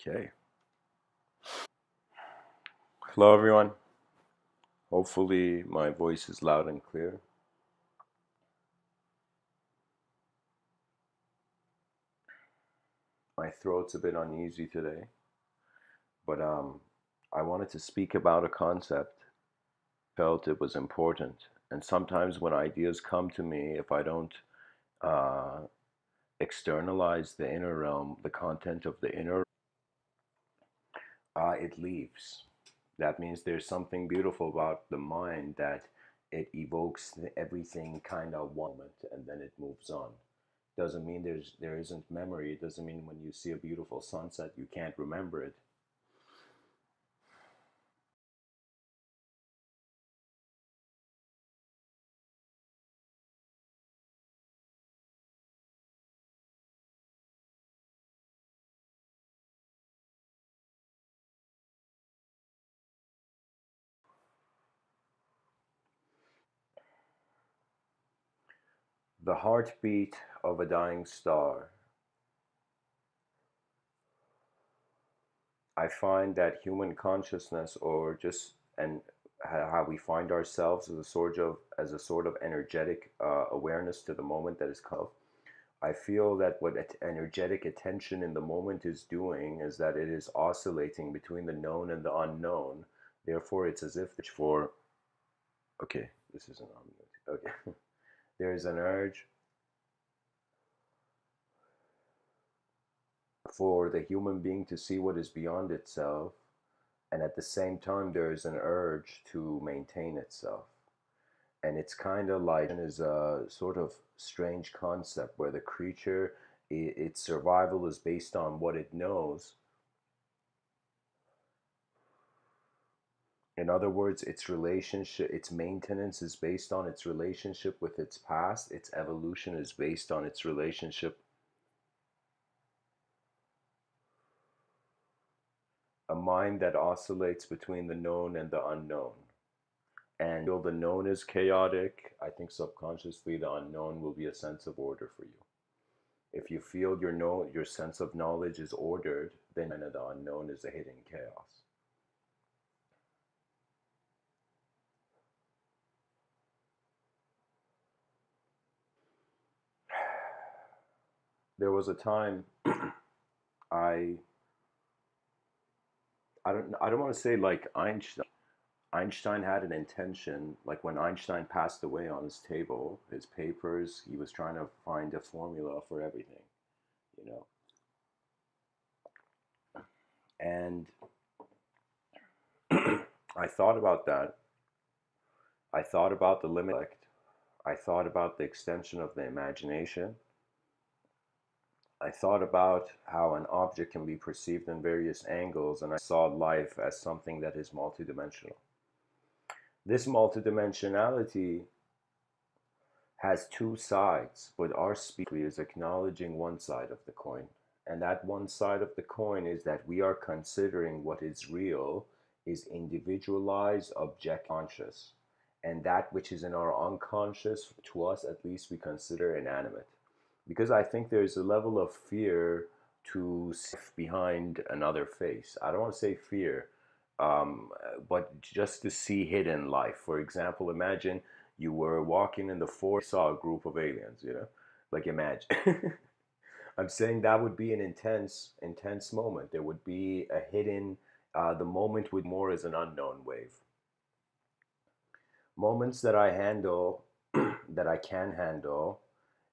Okay. Hello, everyone. Hopefully, my voice is loud and clear. My throat's a bit uneasy today, but I wanted to speak about a concept. Felt it was important, and sometimes when ideas come to me, if I don't uh, externalize the inner realm, the content of the inner, it leaves. That means there's something beautiful about the mind that it evokes everything kind of one moment and then it moves on. Doesn't mean there isn't memory. It doesn't mean when you see a beautiful sunset you can't remember it. The heartbeat of a dying star. I find that human consciousness, or just and how we find ourselves as a sort of energetic awareness to the moment that is come. I feel that what energetic attention in the moment is doing is that it is oscillating between the known and the unknown. Therefore, it's as if for okay, this is an okay. There is an urge for the human being to see what is beyond itself, and at the same time, there is an urge to maintain itself. And it's kind of like is a sort of strange concept where the creature, its survival is based on what it knows. In other words, its relationship, its maintenance is based on its relationship with its past. Its evolution is based on its relationship. A mind that oscillates between the known and the unknown. And though the known is chaotic, I think subconsciously the unknown will be a sense of order for you. If you feel your sense of knowledge is ordered, then the unknown is a hidden chaos. There was a time I I don't want to say like Einstein had an intention, like when Einstein passed away on his table, his papers, he was trying to find a formula for everything, you know. And I thought about that. I thought about the limit. I thought about the extension of the imagination. I thought about how an object can be perceived in various angles, and I saw life as something that is multidimensional. This multidimensionality has two sides, but our speaker is acknowledging one side of the coin. And that one side of the coin is that we are considering what is real is individualized, object conscious. And that which is in our unconscious, to us at least, we consider inanimate. Because I think there's a level of fear to see behind another face. I don't want to say fear, but just to see hidden life. For example, imagine you were walking in the forest, saw a group of aliens, like imagine. I'm saying that would be an intense moment. There would be a hidden, the moment would more as an unknown wave. Moments that I handle, that I can handle,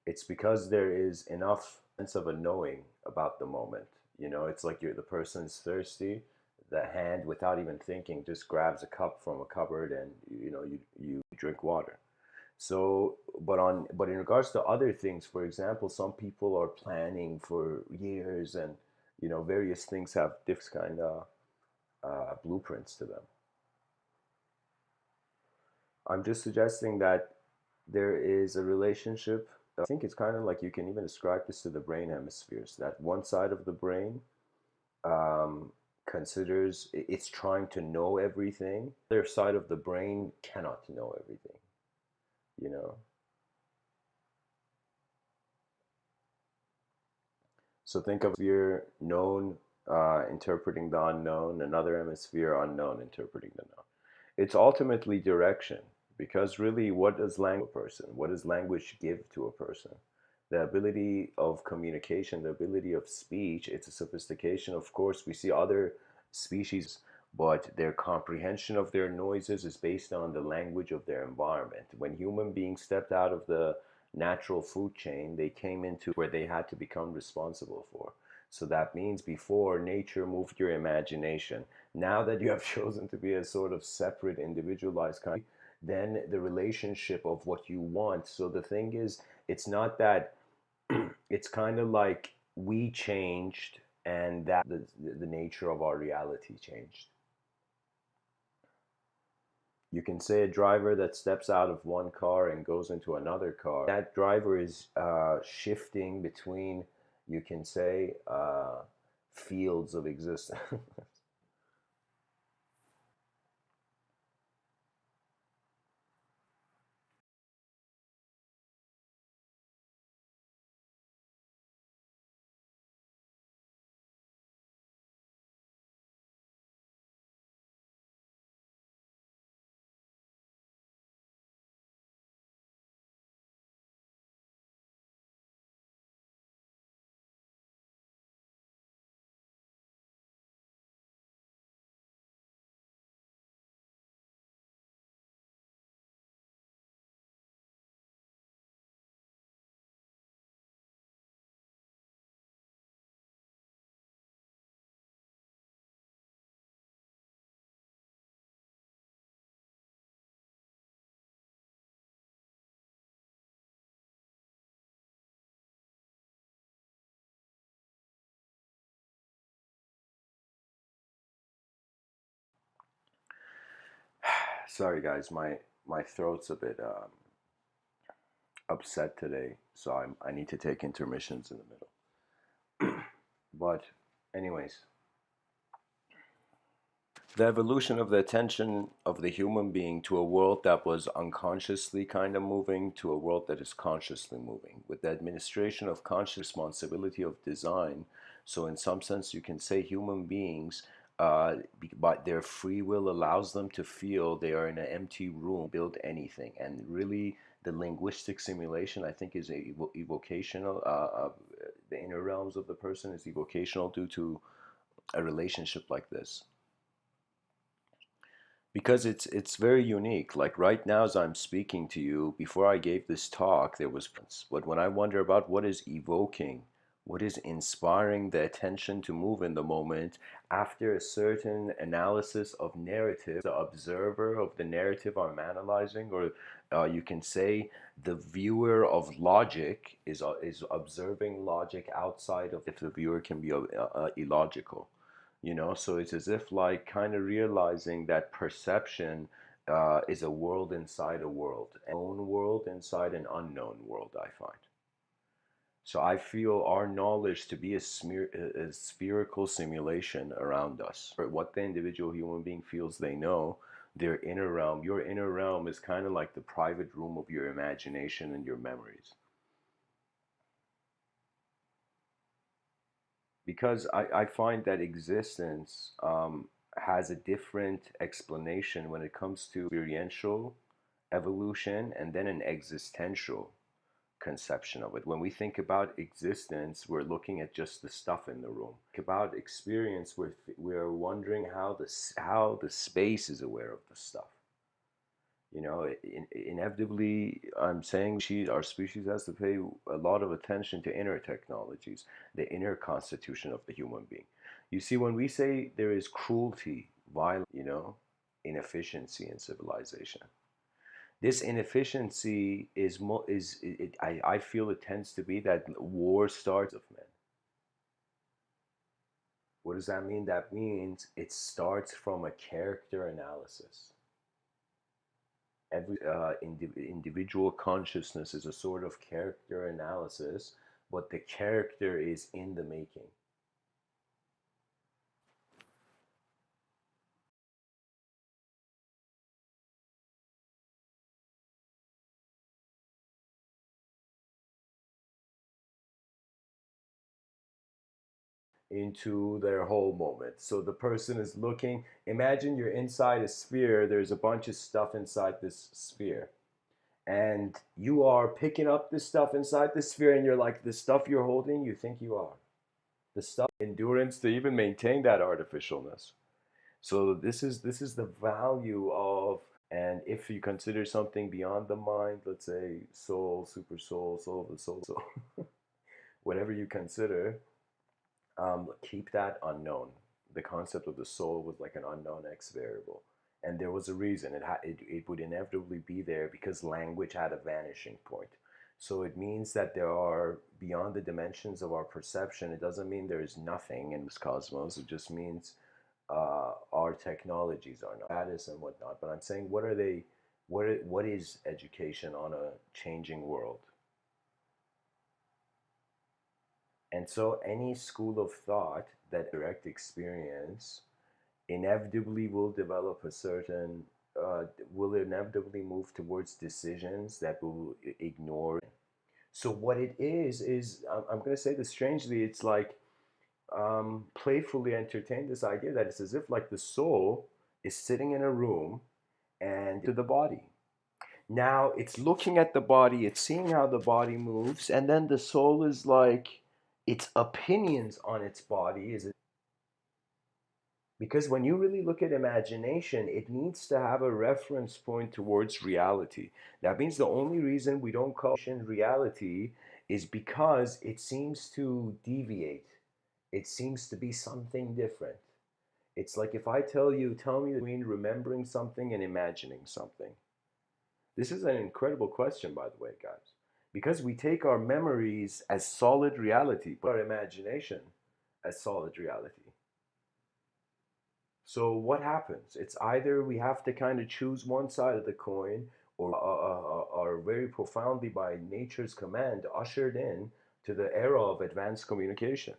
it's because there is enough sense of a knowing about the moment. It's like the person's thirsty, the hand without even thinking just grabs a cup from a cupboard and you drink water. So, but in regards to other things, for example, some people are planning for years, and various things have different kind of blueprints to them. I'm just suggesting that there is a relationship. I think it's kind of like you can even describe this to the brain hemispheres. That one side of the brain um, considers it's trying to know everything. The other side of the brain cannot know everything. You know. So think of your known. interpreting the unknown, another hemisphere unknown interpreting the known. It's ultimately direction, because really, what does language a person? What does language give to a person? The ability of communication, the ability of speech, it's a sophistication. Of course, we see other species, but their comprehension of their noises is based on the language of their environment. When human beings stepped out of the natural food chain, they came into where they had to become responsible for. So that means before, nature moved your imagination. Now that you have chosen to be a sort of separate, individualized kind, then the relationship of what you want. So the thing is, it's not that it's kind of like we changed and that the nature of our reality changed. You can say a driver that steps out of one car and goes into another car, that driver is shifting between, you can say, fields of existence. Sorry, guys, my throat's a bit upset today, so I need to take intermissions in the middle. But, anyways, the evolution of the attention of the human being to a world that was unconsciously kind of moving to a world that is consciously moving, with the administration of conscious responsibility of design. So, in some sense, you can say human beings, but their free will allows them to feel they are in an empty room, build anything, and really. The linguistic simulation, I think, is evocational. The inner realms of the person is evocational due to a relationship like this, because it's very unique. Like right now, as I'm speaking to you, before I gave this talk, there was Prince. But when I wonder about what is evoking, what is inspiring the attention to move in the moment, after a certain analysis of narrative, the observer of the narrative I'm analyzing, or you can say the viewer of logic is observing logic outside of, if the viewer can be illogical, so it's as if like kind of realizing that perception is a world inside a world, a known world inside an unknown world, I find. So I feel our knowledge to be a spherical simulation around us. For what the individual human being feels they know, their inner realm, your inner realm is kind of like the private room of your imagination and your memories. Because I find that existence has a different explanation when it comes to experiential evolution and then an existential conception of it. When we think about existence, we're looking at just the stuff in the room. About experience, we're wondering how the space is aware of the stuff. Inevitably, I'm saying our species has to pay a lot of attention to inner technologies, the inner constitution of the human being. You see, when we say there is cruelty, violence, inefficiency in civilization, this inefficiency I feel it tends to be that war starts of men. What does that mean? That means it starts from a character analysis. Every individual consciousness is a sort of character analysis, but the character is in the making. into their whole moment. So the person is looking, imagine you're inside a sphere, there's a bunch of stuff inside this sphere. And you are picking up the stuff inside the sphere, and you're like, the stuff you're holding, you think you are. The stuff, endurance to even maintain that artificialness. So this is the value of, and if you consider something beyond the mind, let's say soul, super soul, soul of the soul, whatever you consider, keep that unknown. The concept of the soul was like an unknown X variable. And there was a reason. It would inevitably be there because language had a vanishing point. So it means that there are beyond the dimensions of our perception. It doesn't mean there is nothing in this cosmos. It just means our technologies are not status and whatnot. But I'm saying, what are they? What is education on a changing world? And so any school of thought that direct experience inevitably will develop a certain, will inevitably move towards decisions that will ignore. So what it is I'm going to say this strangely, it's like playfully entertain this idea that it's as if like the soul is sitting in a room and to the body. Now it's looking at the body, it's seeing how the body moves, and then the soul is like, its opinions on its body is, because when you really look at imagination, it needs to have a reference point towards reality. That means the only reason we don't call it reality is because it seems to deviate. It seems to be something different. It's like if I tell me between remembering something and imagining something. This is an incredible question, by the way, guys. Because we take our memories as solid reality, but our imagination as solid reality. So what happens? It's either we have to kind of choose one side of the coin, or are very profoundly by nature's command ushered in to the era of advanced communication.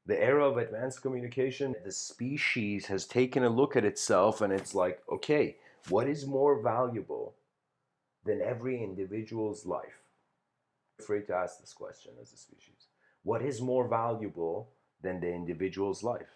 The era of advanced communication, the species has taken a look at itself and it's like, okay, what is more valuable than every individual's life? I'm afraid to ask this question as a species. What is more valuable than the individual's life?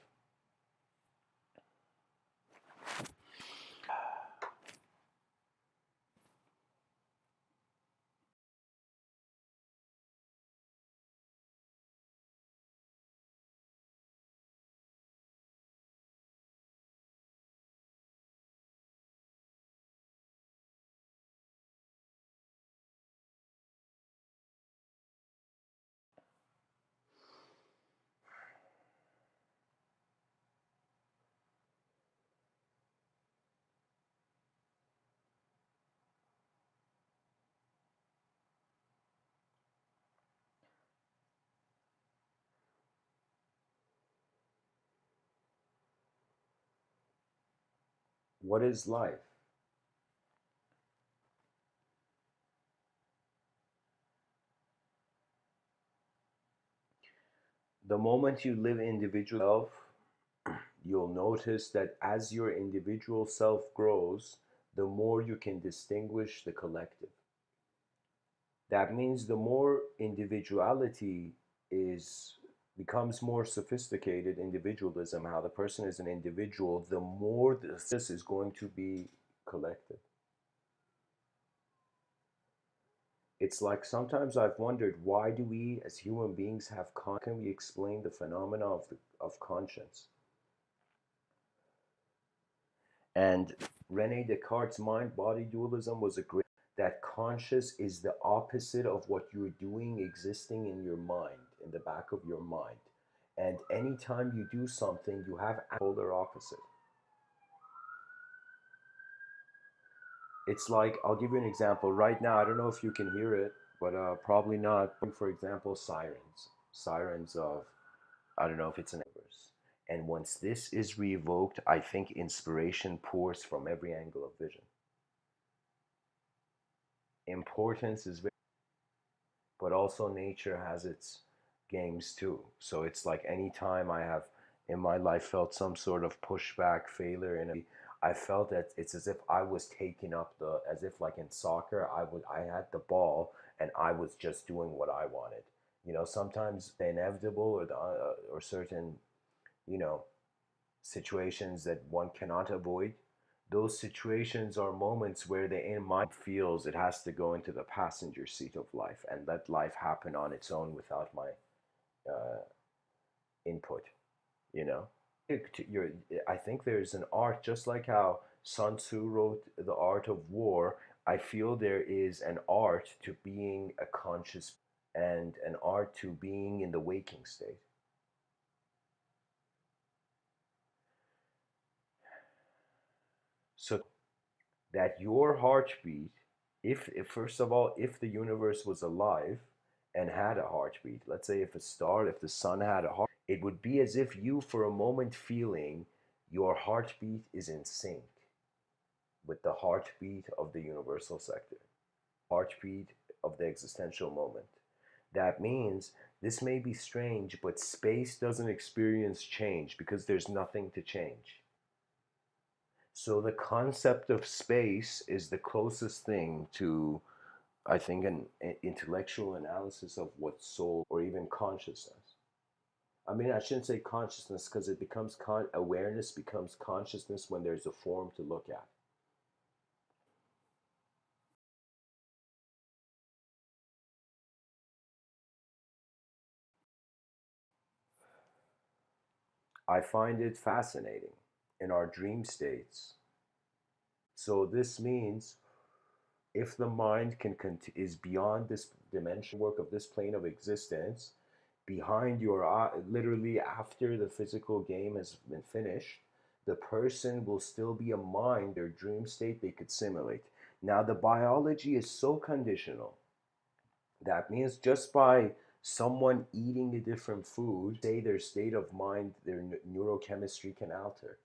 What is life? The moment you live individual self, you'll notice that as your individual self grows, the more you can distinguish the collective. That means the more individuality is becomes more sophisticated, individualism, how the person is an individual, the more this is going to be collective. It's like sometimes I've wondered, why do we as human beings have can we explain the phenomena of conscience? And Rene Descartes' mind body dualism was a great, that conscious is the opposite of what you're doing existing in your mind, in the back of your mind. And anytime you do something, you have a polar opposite. It's like, I'll give you an example. Right now, I don't know if you can hear it, but probably not. For example, sirens. Sirens of, I don't know if it's an universe. And once this is revoked, I think inspiration pours from every angle of vision. Importance is very, but also nature has its games too. So it's like anytime I have in my life felt some sort of pushback, failure, and I felt that it's as if I was taking up as if like in soccer, I had the ball and I was just doing what I wanted. You know, sometimes the inevitable or or certain, you know, situations that one cannot avoid. Those situations are moments where the in mind feels it has to go into the passenger seat of life and let life happen on its own without my uh, input. You know, you're, I think there's an art, just like how Sun Tzu wrote The Art of War. I feel there is an art to being a conscious and an art to being in the waking state. So that your heartbeat, if first of all, if the universe was alive and had a heartbeat, let's say if a star, if the sun had a heart, it would be as if you for a moment feeling your heartbeat is in sync with the heartbeat of the universal sector, heartbeat of the existential moment. That means this may be strange, but space doesn't experience change because there's nothing to change. So the concept of space is the closest thing to, I think, an intellectual analysis of what soul or even consciousness. I mean, I shouldn't say consciousness because it becomes awareness becomes consciousness when there's a form to look at. I find it fascinating in our dream states. So this means if the mind is beyond this dimension work of this plane of existence, behind your eye, literally after the physical game has been finished, the person will still be a mind, their dream state they could simulate. Now the biology is so conditional. That means just by someone eating a different food, say their state of mind, their neurochemistry can alter.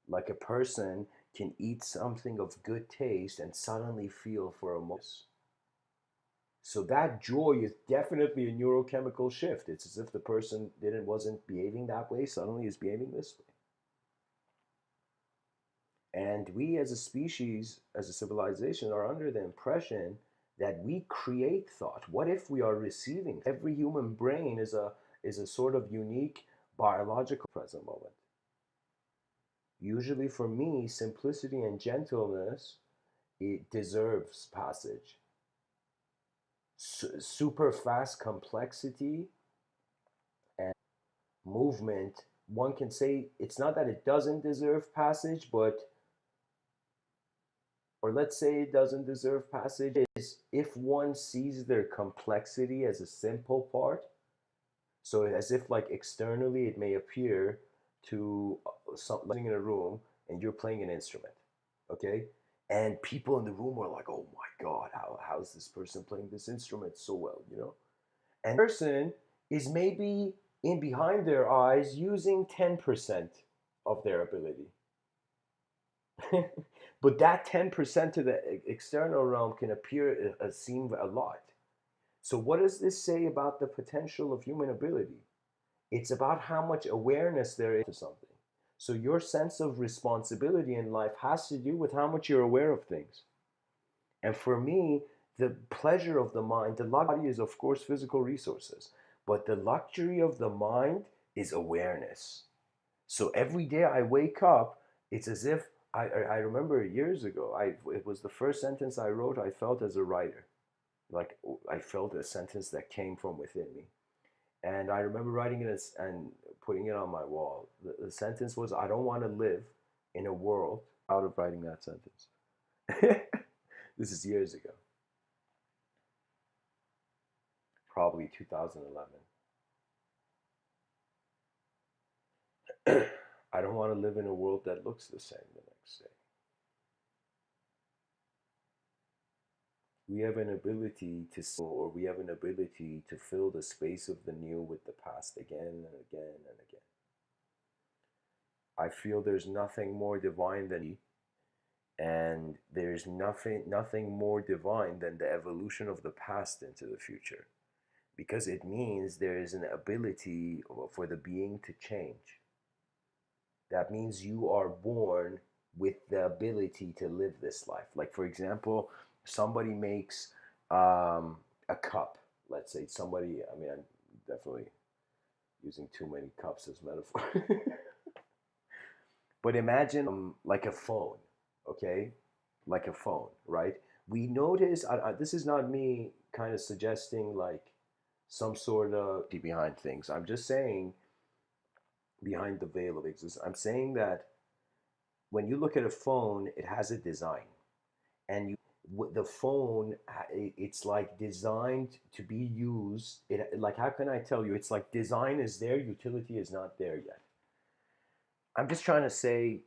Like a person can eat something of good taste and suddenly feel for a moment. So that joy is definitely a neurochemical shift. It's as if the person didn't wasn't behaving that way, suddenly is behaving this way. And we as a species, as a civilization, are under the impression that we create thought. What if we are receiving? Every human brain is a sort of unique biological present moment. Usually for me, simplicity and gentleness, it deserves passage. Super fast complexity and movement, one can say it's not that it doesn't deserve passage, but, or let's say it doesn't deserve passage, is if one sees their complexity as a simple part. So as if like externally it may appear to something in a room and you're playing an instrument, okay? And people in the room are like, oh my God, how's this person playing this instrument so well, you know? And the person is maybe in behind their eyes using 10% of their ability. But that 10% to the external realm can appear seem a lot. So what does this say about the potential of human ability? It's about how much awareness there is to something. So your sense of responsibility in life has to do with how much you're aware of things. And for me, the pleasure of the mind, the luxury is of course physical resources, but the luxury of the mind is awareness. So every day I wake up, it's as if I remember years ago, it was the first sentence I wrote, I felt as a writer. Like I felt a sentence that came from within me. And I remember writing it and putting it on my wall. The sentence was, I don't want to live in a world out of writing that sentence. This is years ago, probably 2011. I don't want to live in a world that looks the same the next day. We have an ability to, or we have an ability to fill the space of the new with the past again and again and again. I feel there's nothing more divine than, and there's nothing more divine than the evolution of the past into the future, because it means there is an ability for the being to change. That means you are born with the ability to live this life. Like, for example, somebody makes a cup, let's say somebody, I mean, I'm definitely using too many cups as metaphor. But imagine like a phone, okay? Like a phone, right? We notice, this is not me kind of suggesting like some sort of behind things. I'm just saying behind the veil of existence. I'm saying that when you look at a phone, it has a design, and the phone, it's like designed to be used. It, like, how can I tell you? It's like design is there, utility is not there yet. I'm just trying to say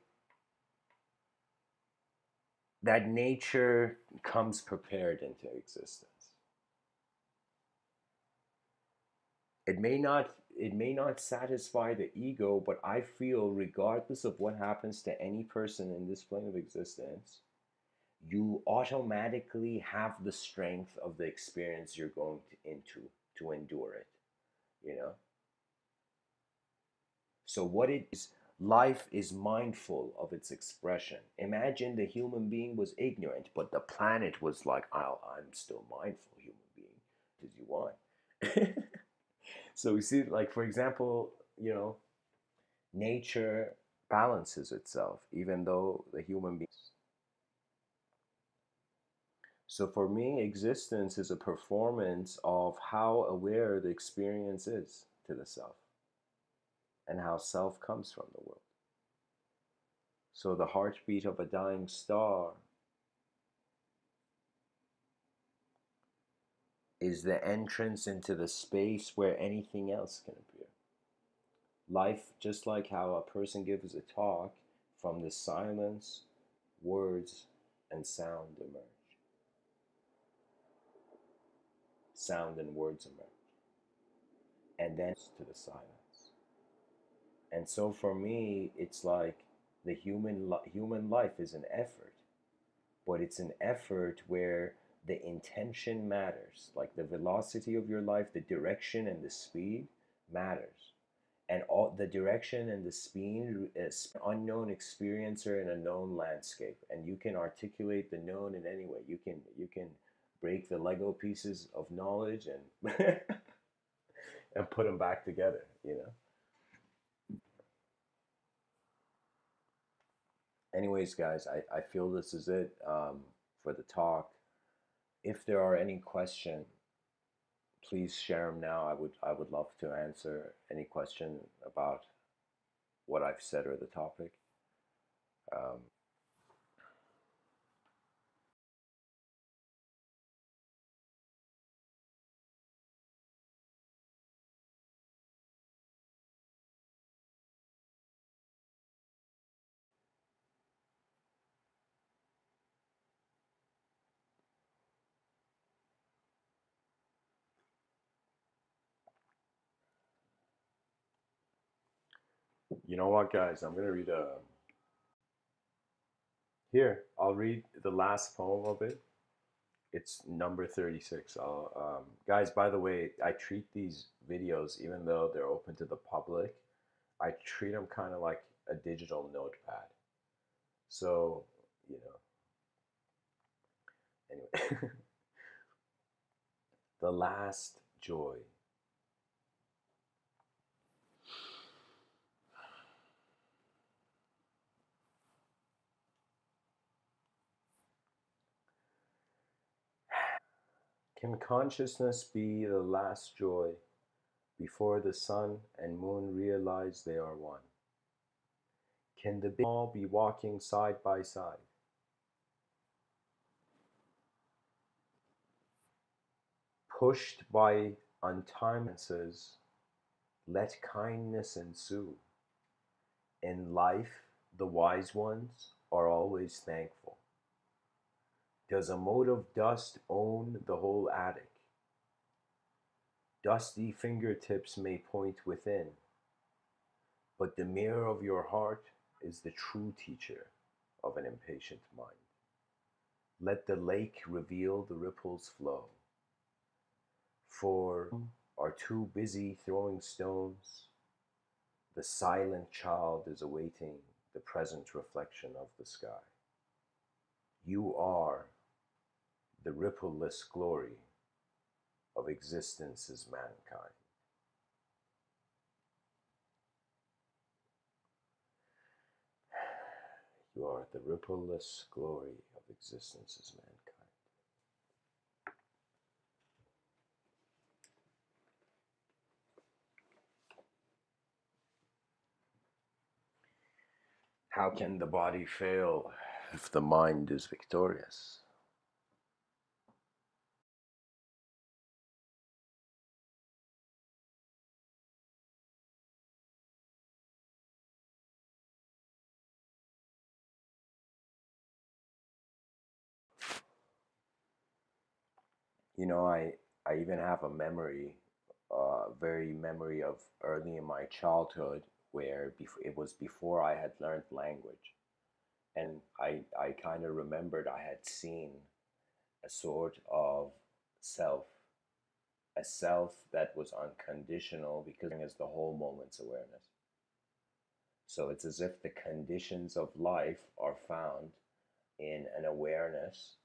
that nature comes prepared into existence. It may not satisfy the ego, but I feel regardless of what happens to any person in this plane of existence, you automatically have the strength of the experience you're going into to endure it, you know. So what it is, life is mindful of its expression. Imagine the human being was ignorant, but the planet was like, I'm still mindful, human being, did you want? So we see, like, for example, nature balances itself even though the human beings. So for me, existence is a performance of how aware the experience is to the self and how self comes from the world. So the heartbeat of a dying star is the entrance into the space where anything else can appear. Life, just like how a person gives a talk, from the silence, words and sound emerge. Sound and words emerge. And then to the silence. And so for me, it's like the human life is an effort, but it's an effort where the intention matters. Like the velocity of your life, the direction and the speed matters. And all the direction and the speed is unknown experiencer in a known landscape, and you can articulate the known in any way. You can break the Lego pieces of knowledge and and put them back together. Anyways, guys, I feel this is it for the talk. If there are any questions, please share them now. I would love to answer any question about what I've said or the topic. Um, you know what, guys? I'm gonna read a here. I'll read the last poem of it. It's number 36. Guys, by the way, I treat these videos, even though they're open to the public, I treat them kind of like a digital notepad. So, you know, anyway, the last joy. Can consciousness be the last joy before the sun and moon realize they are one? Can the big and small be walking side by side, pushed by untimenesses? Let kindness ensue. In life, the wise ones are always thankful. Does a mote of dust own the whole attic? Dusty fingertips may point within, but the mirror of your heart is the true teacher of an impatient mind. Let the lake reveal the ripple's flow, for are too busy throwing stones. The silent child is awaiting the present reflection of the sky. You are the rippleless glory of existence is mankind. You are the rippleless glory of existence is mankind. How can the body fail if the mind is victorious? You know, I even have a memory, very memory of early in my childhood where it was before I had learned language. And I kind of remembered I had seen a sort of self, a self that was unconditional because as the whole moment's awareness. So it's as if the conditions of life are found in an awareness,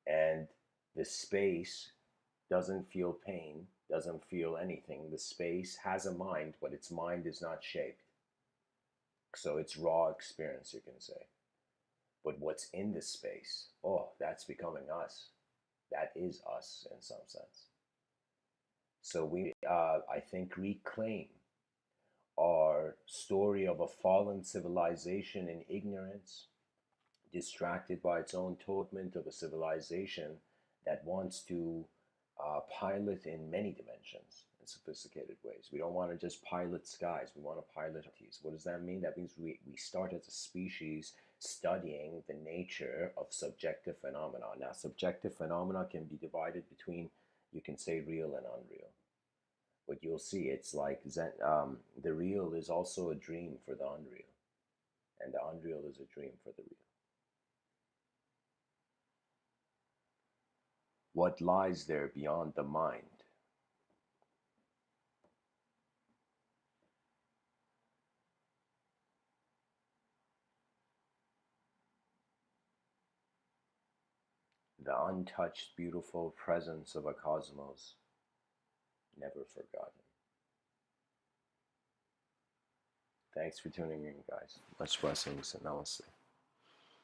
and the space doesn't feel pain, doesn't feel anything. The space has a mind, but its mind is not shaped. So it's raw experience, you can say. But what's in the space, oh, that's becoming us. That is us in some sense. So we, I think, reclaim our story of a fallen civilization in ignorance, distracted by its own torment of a civilization that wants to pilot in many dimensions in sophisticated ways. We don't want to just pilot skies, we want to pilot entities. What does that mean? That means we start as a species studying the nature of subjective phenomena. Now, subjective phenomena can be divided between, you can say, real and unreal. But you'll see it's like the real is also a dream for the unreal, and the unreal is a dream for the real. What lies there beyond the mind? The untouched, beautiful presence of a cosmos never forgotten. Thanks for tuning in, guys. Much blessings and namaste.